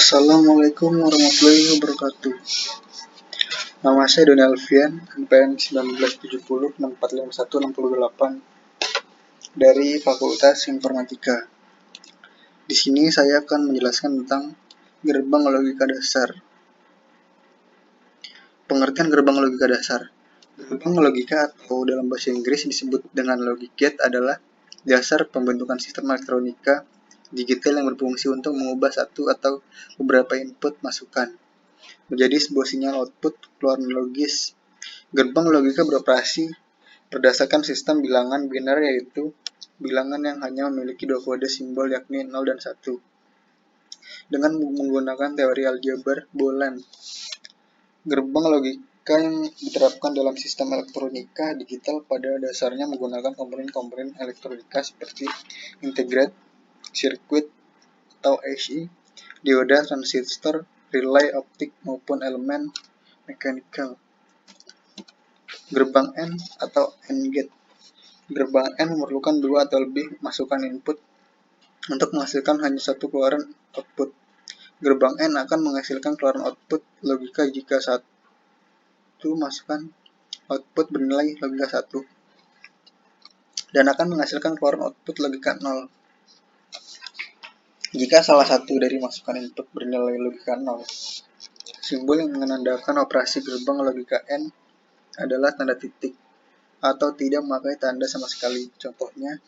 Assalamualaikum warahmatullahi wabarakatuh. Nama saya Doni Alfian, NPM 1970645168 dari Fakultas Informatika. Di sini saya akan menjelaskan tentang gerbang logika dasar. Pengertian gerbang logika dasar. Gerbang logika atau dalam bahasa Inggris disebut dengan logic gate adalah dasar pembentukan sistem elektronika digital yang berfungsi untuk mengubah satu atau beberapa input masukan menjadi sebuah sinyal output keluaran logis. Gerbang logika beroperasi berdasarkan sistem bilangan biner, yaitu bilangan yang hanya memiliki dua kode simbol yakni 0 dan 1. Dengan menggunakan teori aljabar Boolean, gerbang logika yang diterapkan dalam sistem elektronika digital pada dasarnya menggunakan komponen-komponen elektronika seperti integrate, sirkuit atau IC, dioda, transistor, relay optik maupun elemen mekanikal. Gerbang AND atau AND gate. Gerbang AND memerlukan dua atau lebih masukan input untuk menghasilkan hanya satu keluaran output. Gerbang AND akan menghasilkan keluaran output logika jika satu masukan output bernilai logika 1 dan akan menghasilkan keluaran output logika 0 jika salah satu dari masukan input bernilai logika 0. Simbol yang menandakan operasi gerbang logika AND adalah tanda titik atau tidak memakai tanda sama sekali. Contohnya,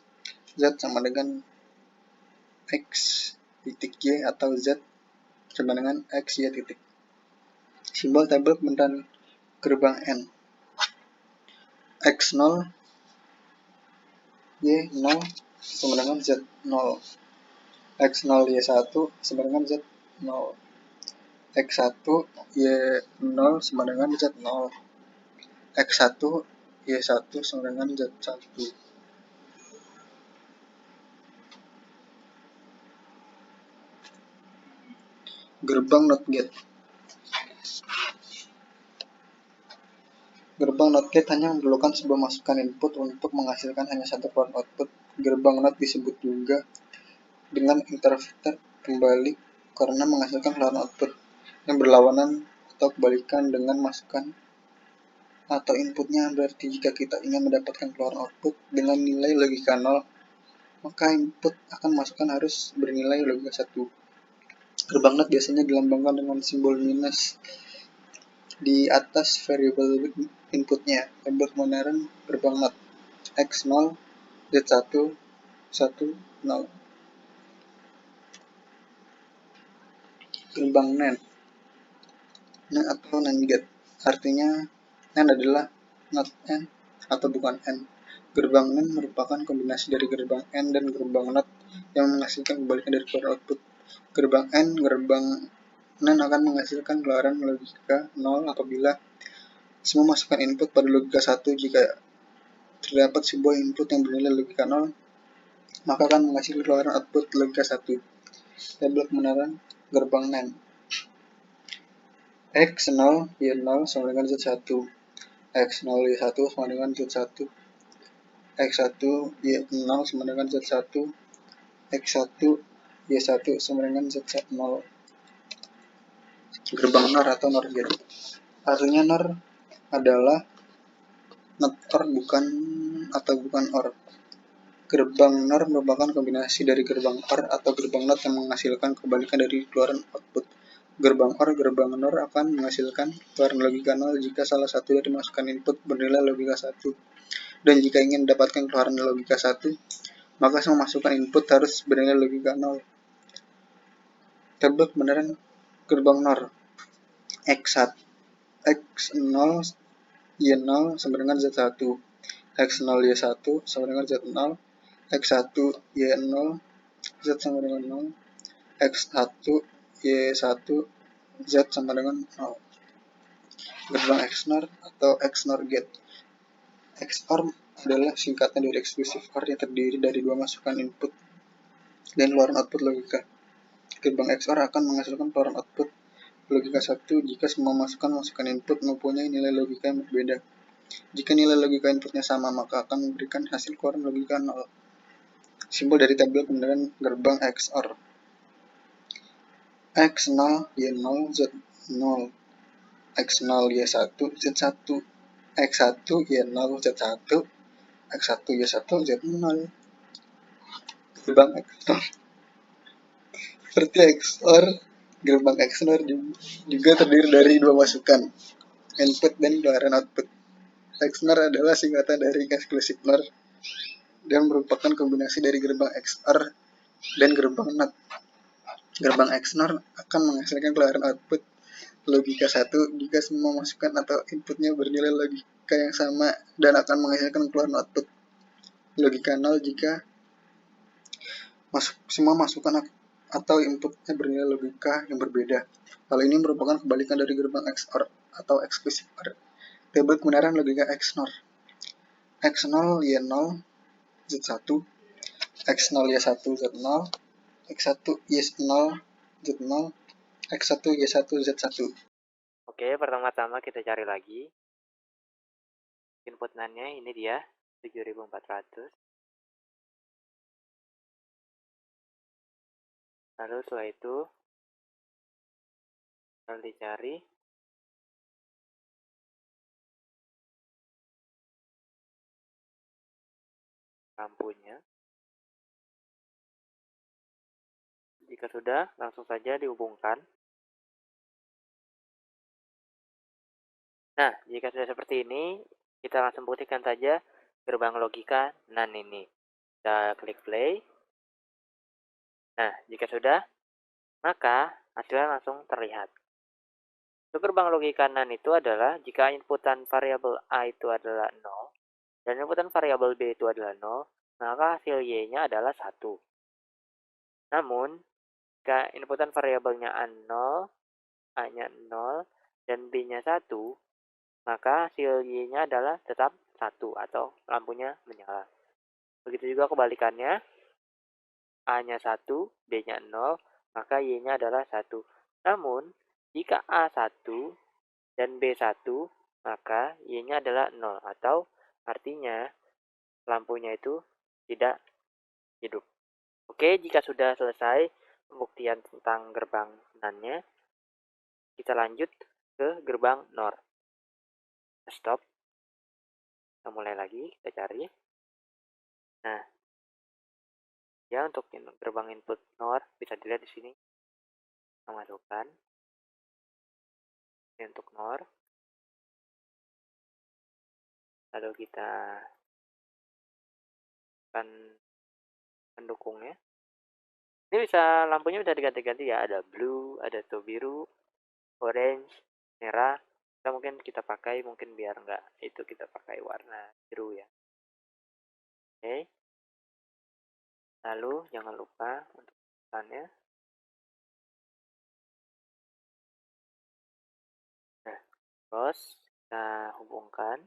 Z sama dengan X titik Y atau Z sama dengan X Y titik. Simbol tabel pembentukan gerbang AND. X0 Y0 sama dengan Z0. X0 Y1 sama dengan Z0. X1 Y0 sama dengan Z0. X1 Y1 sama dengan Z1. Gerbang NOT gate. Gerbang NOT gate hanya memerlukan sebuah masukan input untuk menghasilkan hanya satu keluaran output. Gerbang NOT disebut juga dengan interpreter kembali karena menghasilkan keluaran output yang berlawanan atau kebalikan dengan masukan atau inputnya. Berarti jika kita ingin mendapatkan keluaran output dengan nilai logika 0, maka input akan masukan harus bernilai logika 1. Gerbang NOT biasanya dilambangkan dengan simbol minus di atas variabel inputnya. Tabel kebenaran gerbang NOT X0 Z1 1 0. Gerbang NAND atau NAND gate. Artinya NAND adalah not AND atau bukan AND. Gerbang NAND merupakan kombinasi dari gerbang AND dan gerbang NOT yang menghasilkan kebalikan dari keluaran output. Gerbang NAND akan menghasilkan keluaran logika 0 apabila semua masukan input pada logika 1. Jika terdapat sebuah input yang bernilai logika 0, maka akan menghasilkan keluaran output logika 1. Tabel kebenaran gerbang NAND. X0 Y0 sama dengan Z1. X0 Y1 sama dengan Z1. X1 Y0 sama dengan Z1. X1 Y1 sama dengan Z0. Gerbang NOR atau NOR gate. Artinya NOR adalah not or bukan atau bukan OR. Gerbang NOR merupakan kombinasi dari gerbang OR atau gerbang NOT yang menghasilkan kebalikan dari keluaran output. Gerbang OR, gerbang NOR akan menghasilkan keluaran logika 0 jika salah satu dari masukan input bernilai logika 1. Dan jika ingin mendapatkan keluaran logika 1, maka semua masukan input harus bernilai logika 0. Tabel kebenaran gerbang NOR X0 Y0 sama dengan Z1. X0 Y1 sama dengan Z0. X1 Y0 Z sama dengan 0. X1 Y1 Z sama dengan 0. Gerbang XNOR atau XNOR gate. XOR adalah singkatan dari exclusive OR yang terdiri dari dua masukan input dan keluaran output logika. Gerbang XOR akan menghasilkan keluaran output logika 1 jika semua masukan input mempunyai nilai logika yang berbeda. Jika nilai logika inputnya sama, maka akan memberikan hasil keluaran logika 0. Simbol dari tabel kebenaran gerbang XOR. X0 Y0 Z0 X0 Y1 Z1 X1 Y0 Z1 X1 Y1 Z0 gerbang XOR seperti XOR. Gerbang XOR juga terdiri dari dua masukan, input dan keluaran output. XNOR adalah singkatan dari exclusive NOR dan merupakan kombinasi dari gerbang XOR dan gerbang NOT. Gerbang XNOR akan menghasilkan keluaran output logika 1 jika semua masukan atau inputnya bernilai logika yang sama dan akan menghasilkan keluaran output logika 0 jika semua masukan atau inputnya bernilai logika yang berbeda. Hal ini merupakan kebalikan dari gerbang XOR atau exclusive OR. Tabel kebenaran logika XNOR. X0 Y0 Z1 X0 Y1 Z0 X1 Y0 Z0 X1 Y1 Z1. Oke, pertama-tama kita cari lagi input NAND-nya. Ini dia 7400. Lalu setelah itu tinggal dicari lampunya. Jika sudah, langsung saja dihubungkan. Nah, jika sudah seperti ini, kita langsung buktikan saja gerbang logika NAND ini. Kita klik play. Nah, jika sudah, maka hasilnya langsung terlihat. Untuk gerbang logika NAND itu adalah jika inputan variabel A itu adalah 0 dan inputan variabel B itu adalah 0, maka hasil Y-nya adalah 1. Namun, jika inputan variabelnya A0, A-nya 0, dan B-nya 1, maka hasil Y-nya adalah tetap 1 atau lampunya menyala. Begitu juga kebalikannya, A-nya 1, B-nya 0, maka Y-nya adalah 1. Namun, jika A1 dan B1, maka Y-nya adalah 0 atau artinya lampunya itu tidak hidup. Oke, jika sudah selesai pembuktian tentang gerbang NAND-nya, kita lanjut ke gerbang NOR. Stop. Kita mulai lagi, kita cari. Nah, ya untuk gerbang input NOR bisa dilihat di sini. Kita masukkan. Ini untuk NOR. Lalu kita akan pendukungnya. Ini bisa lampunya bisa diganti-ganti ya. Ada blue, ada tuh biru, orange, merah. Kita mungkin kita pakai mungkin biar enggak itu kita pakai warna biru ya. Oke. Lalu jangan lupa untuk pesannya. Nah, terus kita hubungkan.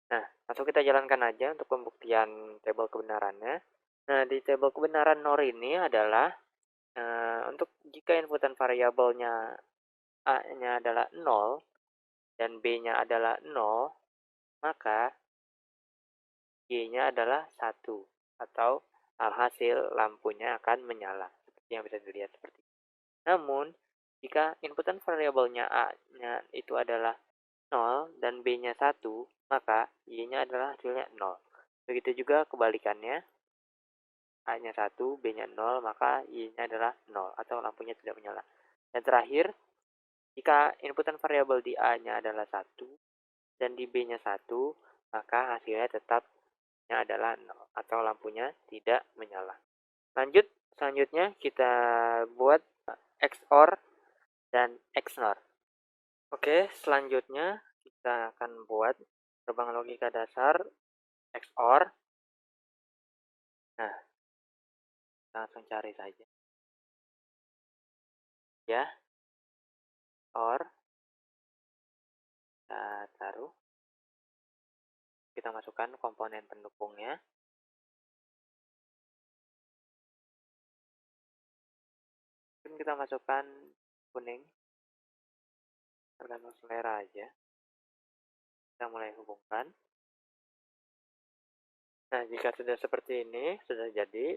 Nah, langsung kita jalankan aja untuk pembuktian tabel kebenarannya. Nah, di tabel kebenaran NOR ini adalah untuk jika inputan variabelnya A-nya adalah 0 dan B-nya adalah 0, maka Y-nya adalah 1 atau alhasil lampunya akan menyala seperti yang bisa dilihat seperti ini. Namun, jika inputan variabelnya A-nya itu adalah 0 dan B-nya 1, maka Y-nya adalah hasilnya 0. Begitu juga kebalikannya, A-nya 1, B-nya 0, maka Y-nya adalah 0 atau lampunya tidak menyala. Dan terakhir, jika inputan variabel di A-nya adalah 1 dan di B-nya 1, maka hasilnya tetapnya adalah 0 atau lampunya tidak menyala. Selanjutnya kita buat XOR dan XNOR. Oke, selanjutnya kita akan buat gerbang logika dasar XOR. Nah, kita langsung cari saja. Ya, OR. Kita taruh. Kita masukkan komponen pendukungnya. Mungkin kita masukkan kuning. Tergantung selera aja. Kita mulai hubungkan. Nah, jika sudah seperti ini, sudah jadi,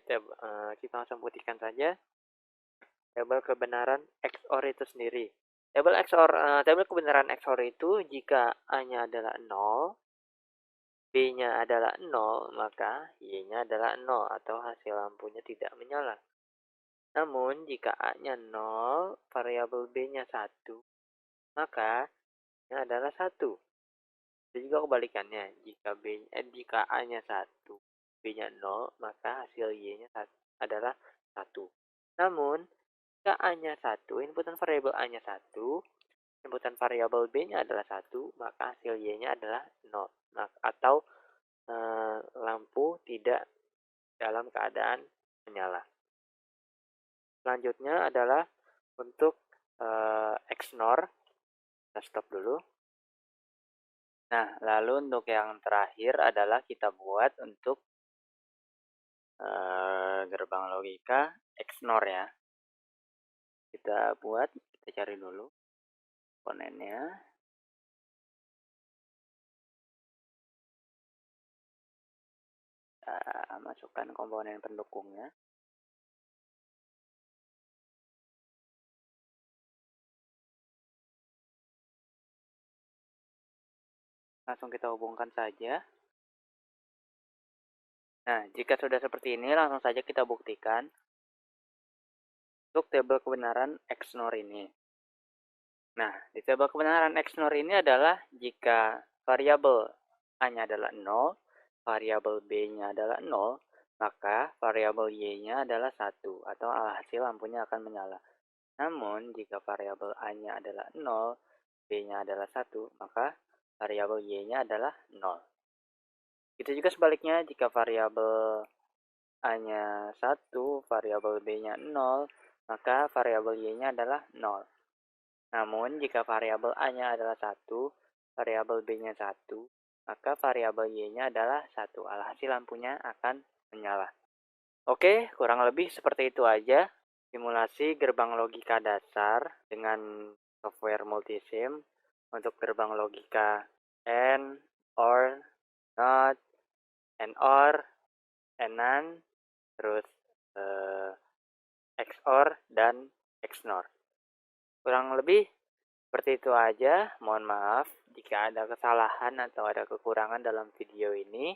kita langsung putihkan saja. tabel kebenaran XOR itu sendiri. Tabel kebenaran XOR itu jika A-nya adalah 0, B-nya adalah 0, maka Y-nya adalah 0 atau hasil lampunya tidak menyala. Namun jika A-nya 0, variabel B-nya 1, maka Y-nya adalah 1. Dan juga kebalikannya, jika A-nya 1, B-nya 0, maka hasil Y-nya adalah 1. Namun, jika A-nya 1, inputan variabel A-nya 1, inputan variabel B-nya adalah 1, maka hasil Y-nya adalah 0. Atau lampu tidak dalam keadaan menyala. Selanjutnya adalah untuk XNOR. Kita stop dulu. Nah, lalu untuk yang terakhir adalah kita buat untuk gerbang logika XNOR ya. Kita cari dulu komponennya. Kita masukkan komponen pendukungnya. Langsung kita hubungkan saja. Nah, jika sudah seperti ini, langsung saja kita buktikan untuk tabel kebenaran XNOR ini. Nah, di tabel kebenaran XNOR ini adalah jika variabel A-nya adalah 0, variabel B-nya adalah 0, maka variabel Y-nya adalah 1, atau hasil lampunya akan menyala. Namun, jika variabel A-nya adalah 0, B-nya adalah 1, maka variabel Y-nya adalah 0. Itu juga sebaliknya, jika variabel A-nya 1, variabel B-nya 0, maka variabel Y-nya adalah 0. Namun, jika variabel A-nya adalah 1, variabel B-nya 1, maka variabel Y-nya adalah 1. Alhasil lampunya akan menyala. Oke, kurang lebih seperti itu aja simulasi gerbang logika dasar dengan software multisim untuk gerbang logika AND, OR, NOT, AND/OR, AND, terus XOR dan XNOR. Kurang lebih seperti itu aja. Mohon maaf jika ada kesalahan atau ada kekurangan dalam video ini.